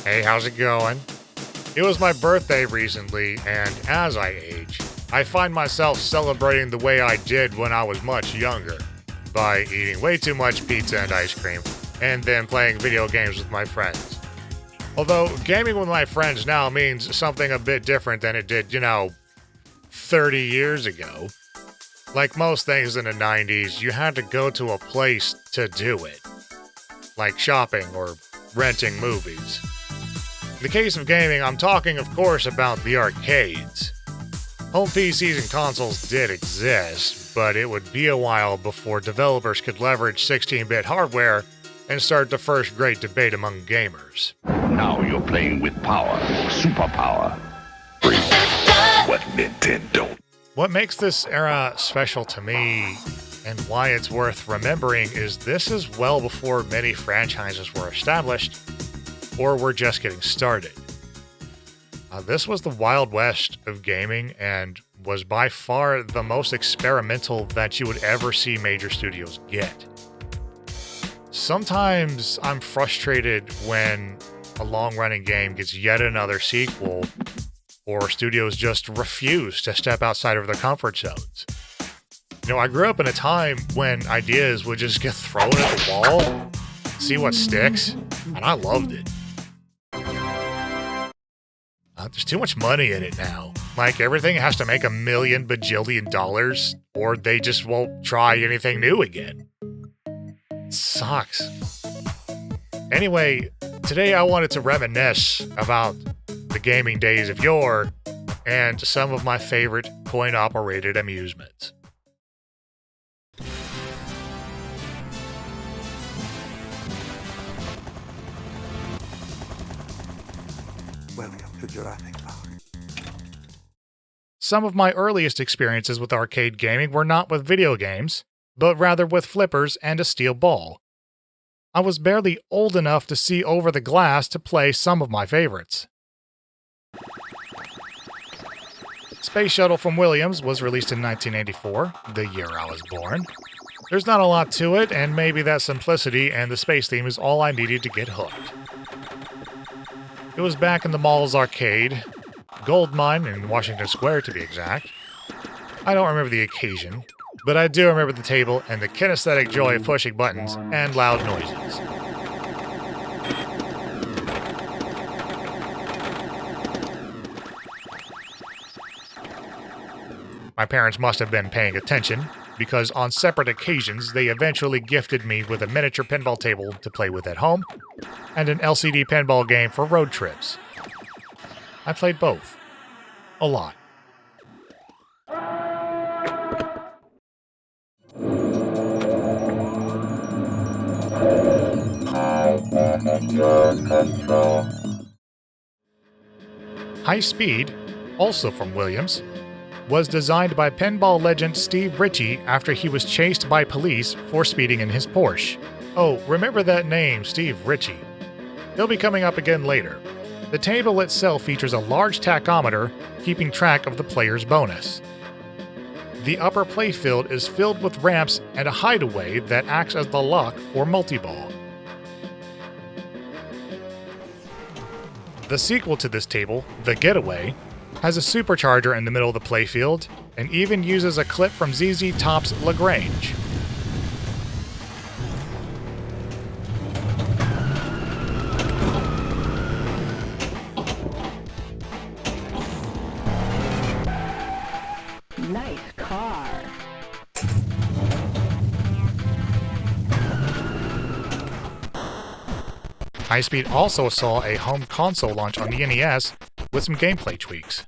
Hey, how's it going? It was my birthday recently, and as I age, I find myself celebrating the way I did when I was much younger, by eating way too much pizza and ice cream, and then playing video games with my friends. Although, gaming with my friends now means something a bit different than it did, 30 years ago. Like most things in the 90s, you had to go to a place to do it. Like shopping or renting movies. In the case of gaming, I'm talking, of course, about the arcades. Home PCs and consoles did exist, but it would be a while before developers could leverage 16-bit hardware and start the first great debate among gamers. Now you're playing with power, superpower. What Nintendo? What makes this era special to me, and why it's worth remembering, is this is well before many franchises were established, or were just getting started. This was the Wild West of gaming, and was by far the most experimental that you would ever see major studios get. Sometimes I'm frustrated when a long-running game gets yet another sequel, or studios just refuse to step outside of their comfort zones. I grew up in a time when ideas would just get thrown at the wall, see what sticks, and I loved it. There's too much money in it now. Like, everything has to make $1 million bajillion dollars, or they just won't try anything new again. It sucks. Anyway, today I wanted to reminisce about the gaming days of yore, and some of my favorite coin-operated amusements. Welcome to Jurassic Park. Some of my earliest experiences with arcade gaming were not with video games, but rather with flippers and a steel ball. I was barely old enough to see over the glass to play some of my favorites. Space Shuttle from Williams was released in 1984, the year I was born. There's not a lot to it, and maybe that simplicity and the space theme is all I needed to get hooked. It was back in the mall's arcade, Goldmine in Washington Square to be exact. I don't remember the occasion, but I do remember the table and the kinesthetic joy of pushing buttons and loud noises. My parents must have been paying attention, because on separate occasions they eventually gifted me with a miniature pinball table to play with at home, and an LCD pinball game for road trips. I played both. A lot. High Speed, also from Williams, was designed by pinball legend Steve Ritchie after he was chased by police for speeding in his Porsche. Oh, remember that name, Steve Ritchie. He'll be coming up again later. The table itself features a large tachometer, keeping track of the player's bonus. The upper playfield is filled with ramps and a hideaway that acts as the lock for multiball. The sequel to this table, The Getaway, has a supercharger in the middle of the playfield, and even uses a clip from ZZ Top's Lagrange. Nice car. High Speed also saw a home console launch on the NES with some gameplay tweaks.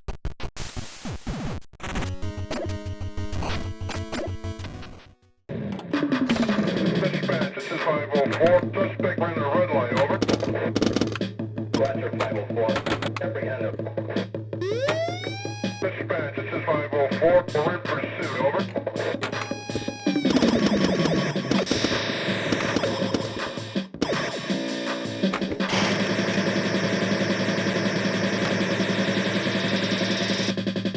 Dispatch, this is 504. Suspect ran a red light, over. Roger, 504. Apprehended. Dispatch, this is 504. We're in pursuit, over.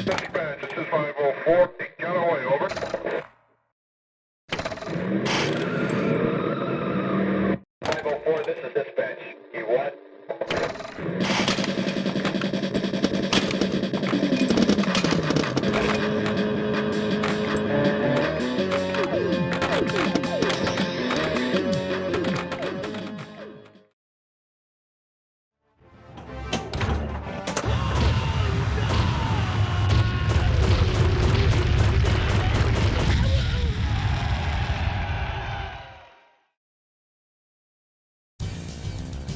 Dispatch, this is 504. He got away, over. 504, this is dispatch. You what?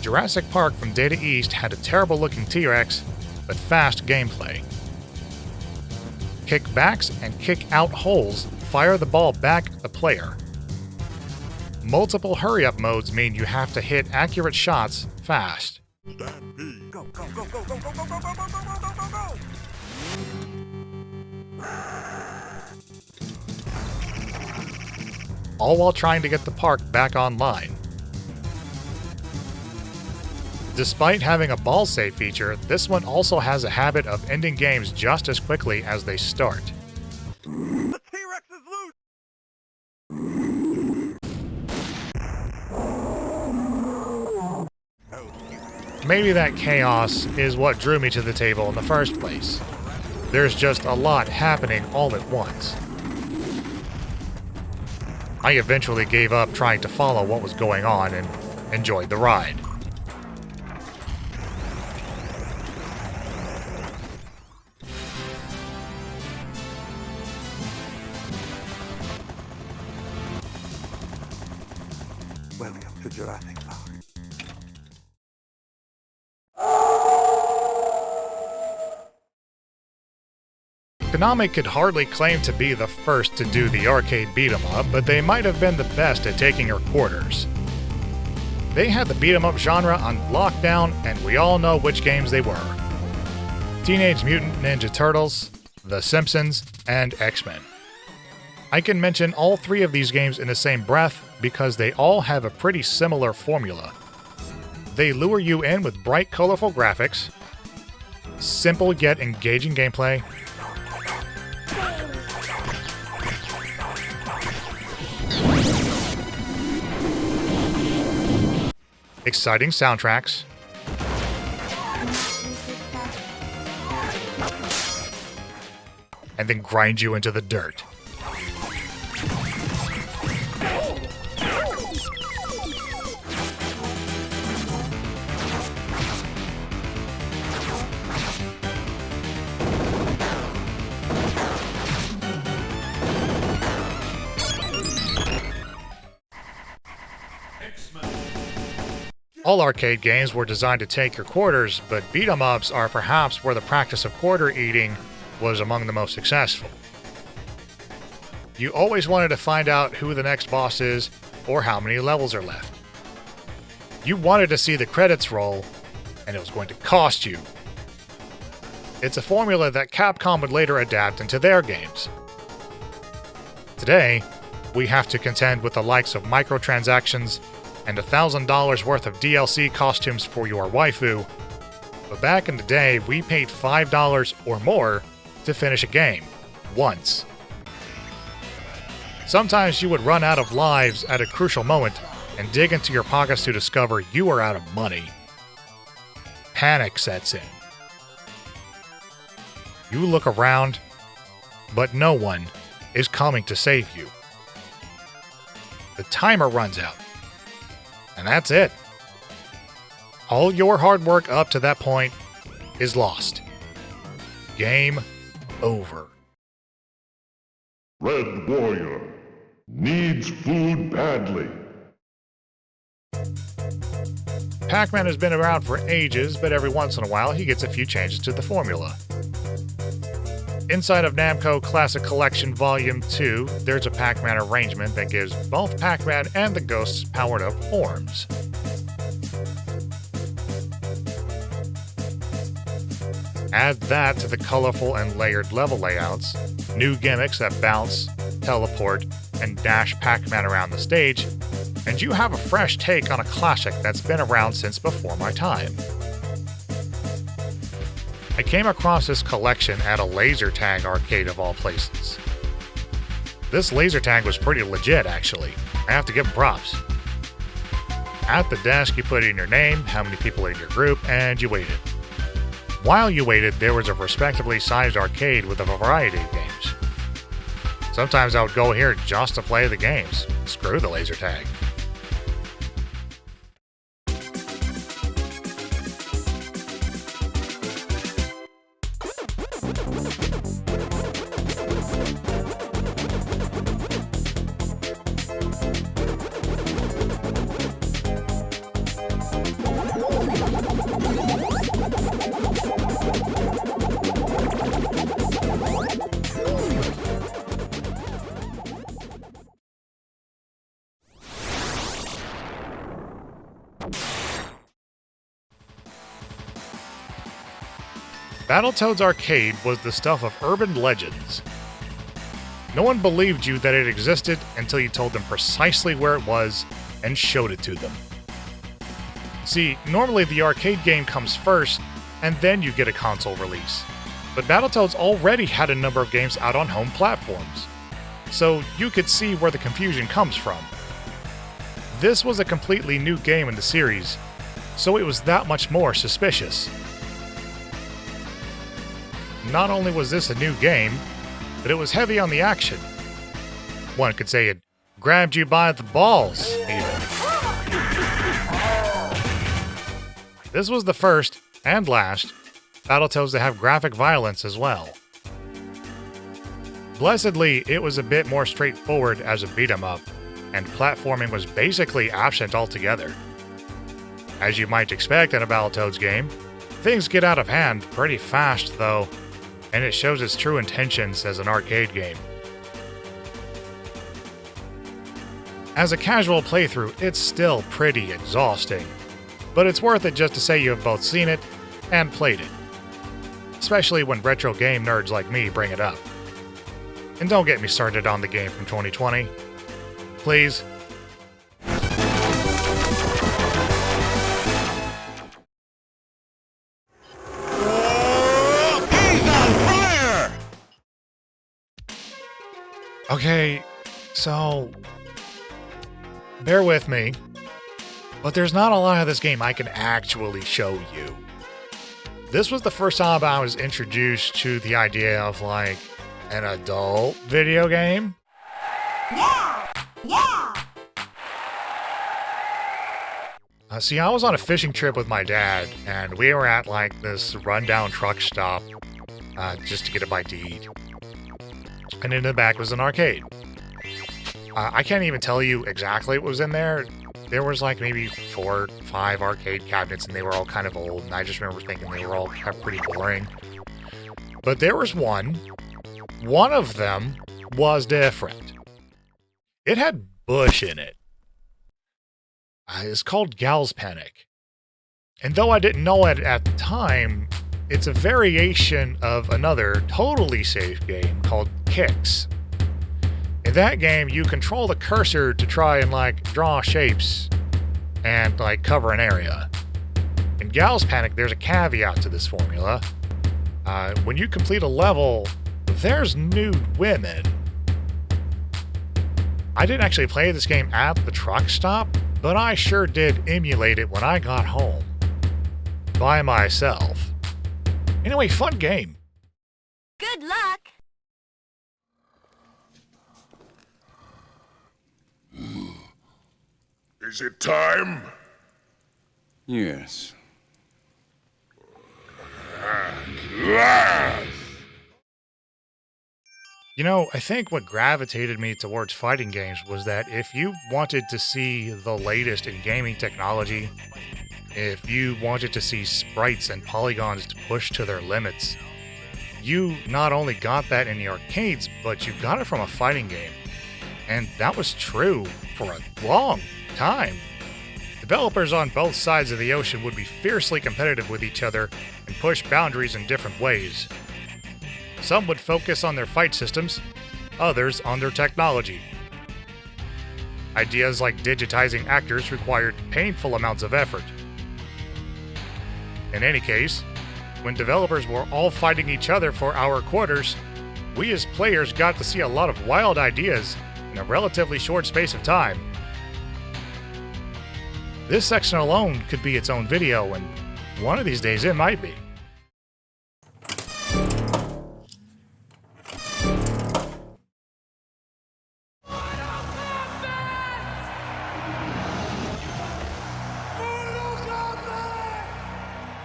Jurassic Park from Data East had a terrible looking T-Rex, but fast gameplay. Kick backs and kick out holes fire the ball back at the player. Multiple hurry-up modes mean you have to hit accurate shots fast. Stampede. Go, go, go, go, go, go, go, go, go, go, go, go, go, go! All while trying to get the park back online. Despite having a ball save feature, this one also has a habit of ending games just as quickly as they start. The T-Rex is loose! Maybe that chaos is what drew me to the table in the first place. There's just a lot happening all at once. I eventually gave up trying to follow what was going on and enjoyed the ride. Welcome to Jurassic Park. Konami could hardly claim to be the first to do the arcade beat-em-up, but they might have been the best at taking your quarters. They had the beat-em-up genre on lockdown, and we all know which games they were. Teenage Mutant Ninja Turtles, The Simpsons, and X-Men. I can mention all three of these games in the same breath because they all have a pretty similar formula. They lure you in with bright, colorful graphics, simple yet engaging gameplay, exciting soundtracks, and then grind you into the dirt. All arcade games were designed to take your quarters, but beat-em-ups are perhaps where the practice of quarter eating was among the most successful. You always wanted to find out who the next boss is or how many levels are left. You wanted to see the credits roll, and it was going to cost you. It's a formula that Capcom would later adapt into their games. Today, we have to contend with the likes of microtransactions and $1,000 worth of DLC costumes for your waifu, but back in the day, we paid $5 or more to finish a game, once. Sometimes you would run out of lives at a crucial moment and dig into your pockets to discover you are out of money. Panic sets in. You look around, but no one is coming to save you. The timer runs out. And that's it. All your hard work up to that point is lost. Game over. Red Warrior needs food badly. Pac-Man has been around for ages, but every once in a while he gets a few changes to the formula. Inside of Namco Classic Collection Volume 2, there's a Pac-Man arrangement that gives both Pac-Man and the Ghosts powered-up forms. Add that to the colorful and layered level layouts, new gimmicks that bounce, teleport, and dash Pac-Man around the stage, and you have a fresh take on a classic that's been around since before my time. I came across this collection at a laser tag arcade of all places. This laser tag was pretty legit, actually. I have to give them props. At the desk, you put in your name, how many people in your group, and you waited. While you waited, there was a respectably sized arcade with a variety of games. Sometimes I would go here just to play the games. Screw the laser tag. Battletoads Arcade was the stuff of urban legends. No one believed you that it existed until you told them precisely where it was and showed it to them. See, normally the arcade game comes first, and then you get a console release. But Battletoads already had a number of games out on home platforms, so you could see where the confusion comes from. This was a completely new game in the series, so it was that much more suspicious. Not only was this a new game, but it was heavy on the action. One could say it grabbed you by the balls, even. This was the first, and last, Battletoads to have graphic violence as well. Blessedly, it was a bit more straightforward as a beat-em-up, and platforming was basically absent altogether. As you might expect in a Battletoads game, things get out of hand pretty fast though, and it shows its true intentions as an arcade game. As a casual playthrough, it's still pretty exhausting, but it's worth it just to say you have both seen it and played it. Especially when retro game nerds like me bring it up. And don't get me started on the game from 2020. Please. Okay, so bear with me, but there's not a lot of this game I can actually show you. This was the first time I was introduced to the idea of like an adult video game. Yeah! See, I was on a fishing trip with my dad, and we were at like this rundown truck stop just to get a bite to eat. And in the back was an arcade. I can't even tell you exactly what was in there. There was like maybe 4 or 5 arcade cabinets, and they were all kind of old, and I just remember thinking they were all kind of pretty boring. But there was one of them was different. It had bush in it. It's called Gal's Panic. And though I didn't know it at the time, it's a variation of another totally safe game called Kicks. In that game, you control the cursor to try and like draw shapes and like cover an area. In Gal's Panic, there's a caveat to this formula. When you complete a level, there's nude women. I didn't actually play this game at the truck stop, but I sure did emulate it when I got home. By myself. Anyway, fun game. Good luck! Is it time? Yes. Yes! You know, I think what gravitated me towards fighting games was that if you wanted to see the latest in gaming technology, if you wanted to see sprites and polygons pushed to their limits, you not only got that in the arcades, but you got it from a fighting game. And that was true for a long time. Developers on both sides of the ocean would be fiercely competitive with each other and push boundaries in different ways. Some would focus on their fight systems, others on their technology. Ideas like digitizing actors required painful amounts of effort. In any case, when developers were all fighting each other for our quarters, we as players got to see a lot of wild ideas in a relatively short space of time. This section alone could be its own video, and one of these days it might be.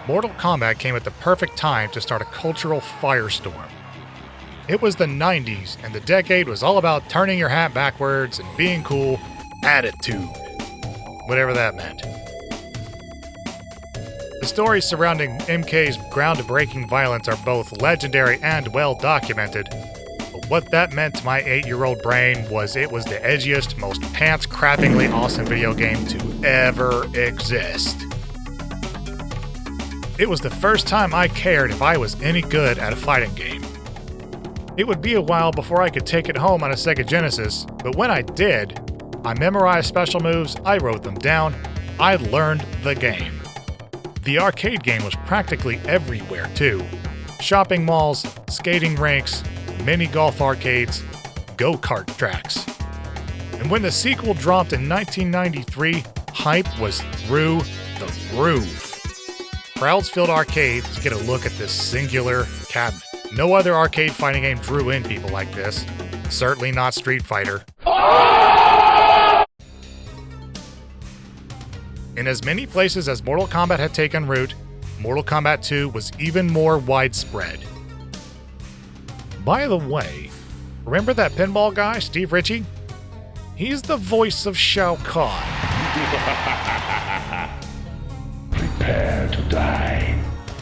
Mortal Kombat came at the perfect time to start a cultural firestorm. It was the 90s, and the decade was all about turning your hat backwards and being cool. Attitude. Whatever that meant. The stories surrounding MK's groundbreaking violence are both legendary and well documented, but what that meant to my 8-year-old brain was it was the edgiest, most pants-crappingly awesome video game to ever exist. It was the first time I cared if I was any good at a fighting game. It would be a while before I could take it home on a Sega Genesis, but when I did, I memorized special moves, I wrote them down, I learned the game. The arcade game was practically everywhere too. Shopping malls, skating rinks, mini golf arcades, go-kart tracks. And when the sequel dropped in 1993, hype was through the roof. Crowds filled arcades to get a look at this singular cabinet. No other arcade fighting game drew in people like this. Certainly not Street Fighter. In as many places as Mortal Kombat had taken root, Mortal Kombat 2 was even more widespread. By the way, remember that pinball guy, Steve Ritchie? He's the voice of Shao Kahn. Prepare to die.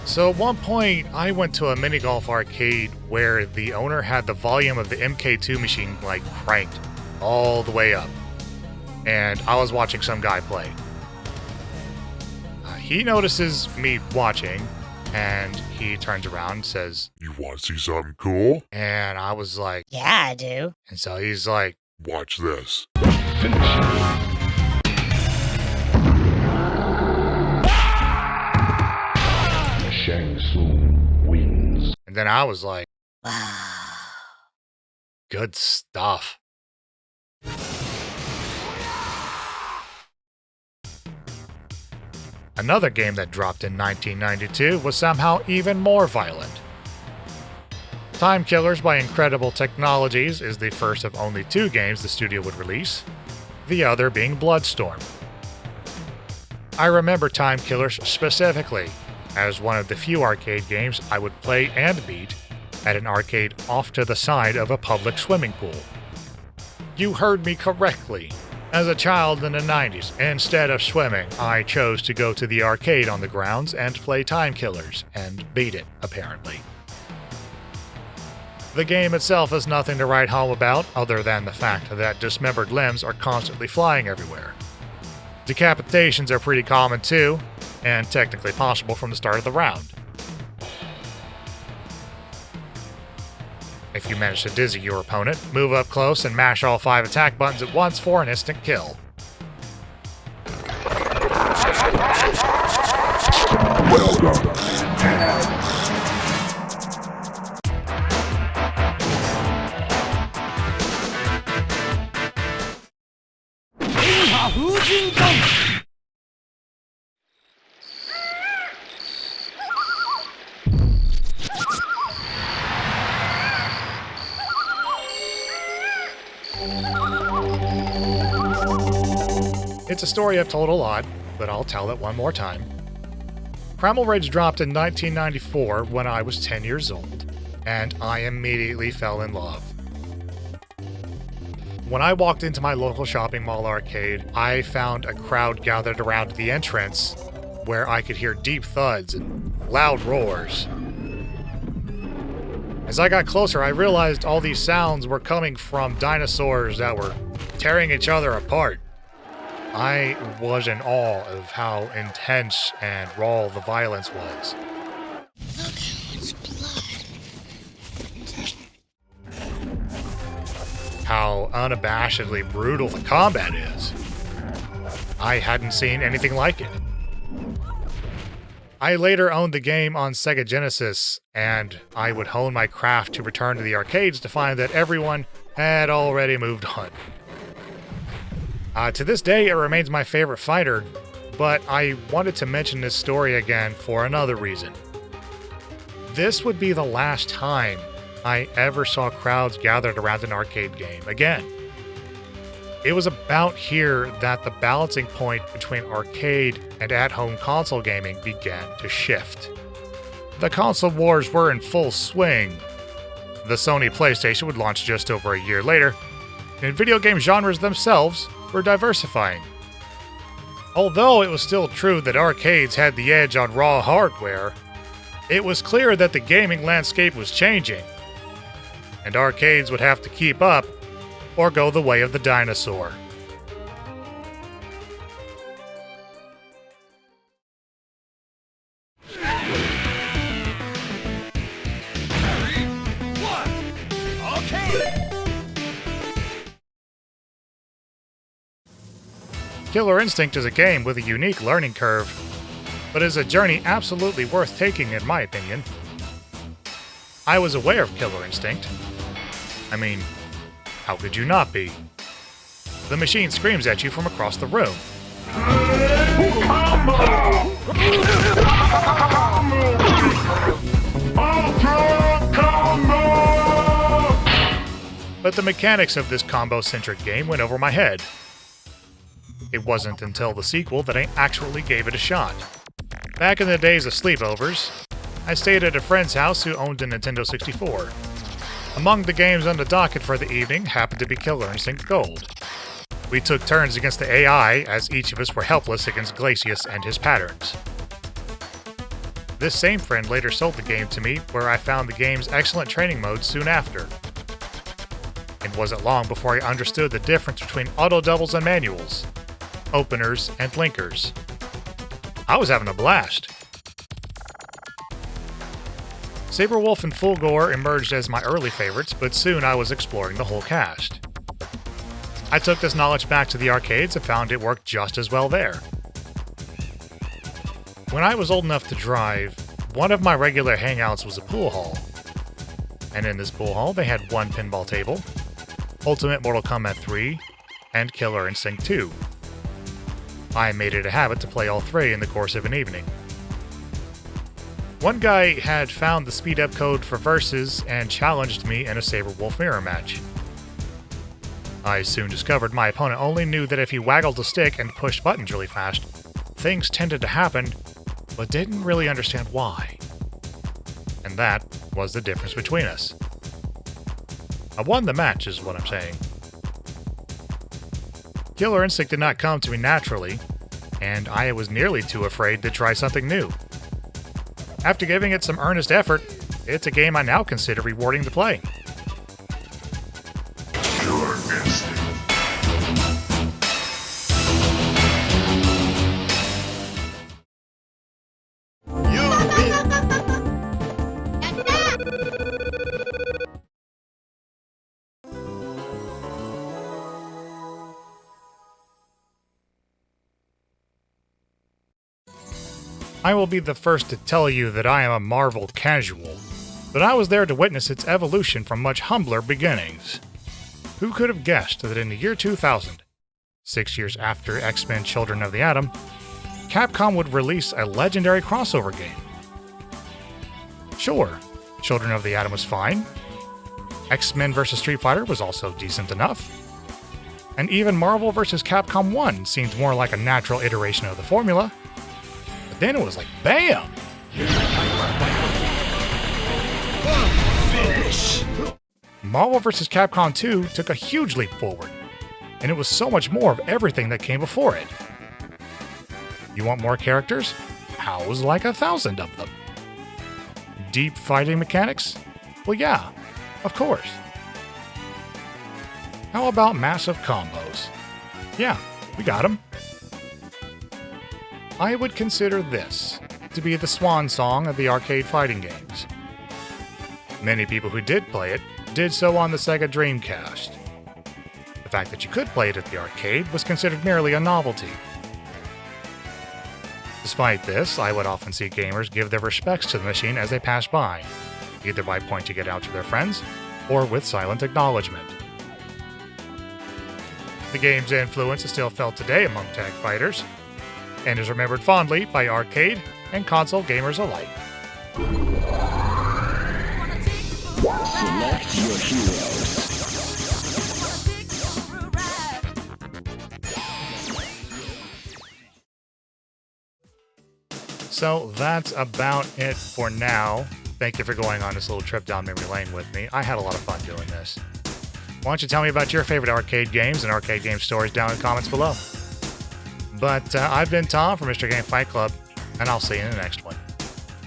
So at one point, I went to a mini golf arcade where the owner had the volume of the MK2 machine cranked all the way up. And I was watching some guy play. He notices me watching, and he turns around and says, You want to see something cool? and I was like, Yeah, I do. and so he's like, Watch this. Shang Tsung wins. and then I was like, Wow. good stuff. Another game that dropped in 1992 was somehow even more violent. Time Killers by Incredible Technologies is the first of only 2 games the studio would release, the other being Bloodstorm. I remember Time Killers specifically as one of the few arcade games I would play and beat at an arcade off to the side of a public swimming pool. You heard me correctly. As a child in the 90s, instead of swimming, I chose to go to the arcade on the grounds and play Time Killers, and beat it, apparently. The game itself is nothing to write home about, other than the fact that dismembered limbs are constantly flying everywhere. Decapitations are pretty common too, and technically possible from the start of the round. If you manage to dizzy your opponent, move up close and mash all 5 attack buttons at once for an instant kill. It's a story I've told a lot, but I'll tell it one more time. Primal Rage dropped in 1994 when I was 10 years old, and I immediately fell in love. When I walked into my local shopping mall arcade, I found a crowd gathered around the entrance where I could hear deep thuds and loud roars. As I got closer, I realized all these sounds were coming from dinosaurs that were tearing each other apart. I was in awe of how intense and raw the violence was. Look how much blood. How unabashedly brutal the combat is. I hadn't seen anything like it. I later owned the game on Sega Genesis, and I would hone my craft to return to the arcades to find that everyone had already moved on. To this day, it remains my favorite fighter, but I wanted to mention this story again for another reason. This would be the last time I ever saw crowds gathered around an arcade game again. It was about here that the balancing point between arcade and at-home console gaming began to shift. The console wars were in full swing. The Sony PlayStation would launch just over a year later, and video game genres themselves were diversifying. Although it was still true that arcades had the edge on raw hardware, it was clear that the gaming landscape was changing, and arcades would have to keep up or go the way of the dinosaur. Killer Instinct is a game with a unique learning curve, but is a journey absolutely worth taking in my opinion. I was aware of Killer Instinct. I mean, how could you not be? The machine screams at you from across the room. But the mechanics of this combo-centric game went over my head. It wasn't until the sequel that I actually gave it a shot. Back in the days of sleepovers, I stayed at a friend's house who owned a Nintendo 64. Among the games on the docket for the evening happened to be Killer Instinct Gold. We took turns against the AI, as each of us were helpless against Glacius and his patterns. This same friend later sold the game to me, where I found the game's excellent training mode soon after. It wasn't long before I understood the difference between auto doubles and manuals, openers and linkers. I was having a blast. Saberwolf and Fulgore emerged as my early favorites, but soon I was exploring the whole cast. I took this knowledge back to the arcades and found it worked just as well there. When I was old enough to drive, one of my regular hangouts was a pool hall. And in this pool hall, they had one pinball table, Ultimate Mortal Kombat 3, and Killer Instinct 2. I made it a habit to play all three in the course of an evening. One guy had found the speed-up code for Versus and challenged me in a Saberwolf mirror match. I soon discovered my opponent only knew that if he waggled the stick and pushed buttons really fast, things tended to happen, but didn't really understand why. And that was the difference between us. I won the match, is what I'm saying. Killer Instinct did not come to me naturally, and I was nearly too afraid to try something new. After giving it some earnest effort, it's a game I now consider rewarding to play. Killer Instinct. I will be the first to tell you that I am a Marvel casual, but I was there to witness its evolution from much humbler beginnings. Who could have guessed that in the year 2000, 6 years after X-Men Children of the Atom, Capcom would release a legendary crossover game? Sure, Children of the Atom was fine. X-Men vs. Street Fighter was also decent enough. And even Marvel vs. Capcom 1 seemed more like a natural iteration of the formula. But then it was like, BAM! Marvel vs. Capcom 2 took a huge leap forward, and it was so much more of everything that came before it. You want more characters? House like 1,000 of them. Deep fighting mechanics? Well, yeah, of course. How about massive combos? Yeah, we got them. I would consider this to be the swan song of the arcade fighting games. Many people who did play it did so on the Sega Dreamcast. The fact that you could play it at the arcade was considered merely a novelty. Despite this, I would often see gamers give their respects to the machine as they passed by, either by pointing it out to their friends or with silent acknowledgement. The game's influence is still felt today among tag fighters. and is remembered fondly by arcade and console gamers alike. Select your heroes. So that's about it for now. Thank you for going on this little trip down memory lane with me. I had a lot of fun doing this. Why don't you tell me about your favorite arcade games and arcade game stories down in the comments below. But I've been Tom from Mr. Game Fight Club, and I'll see you in the next one.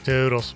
Toodles.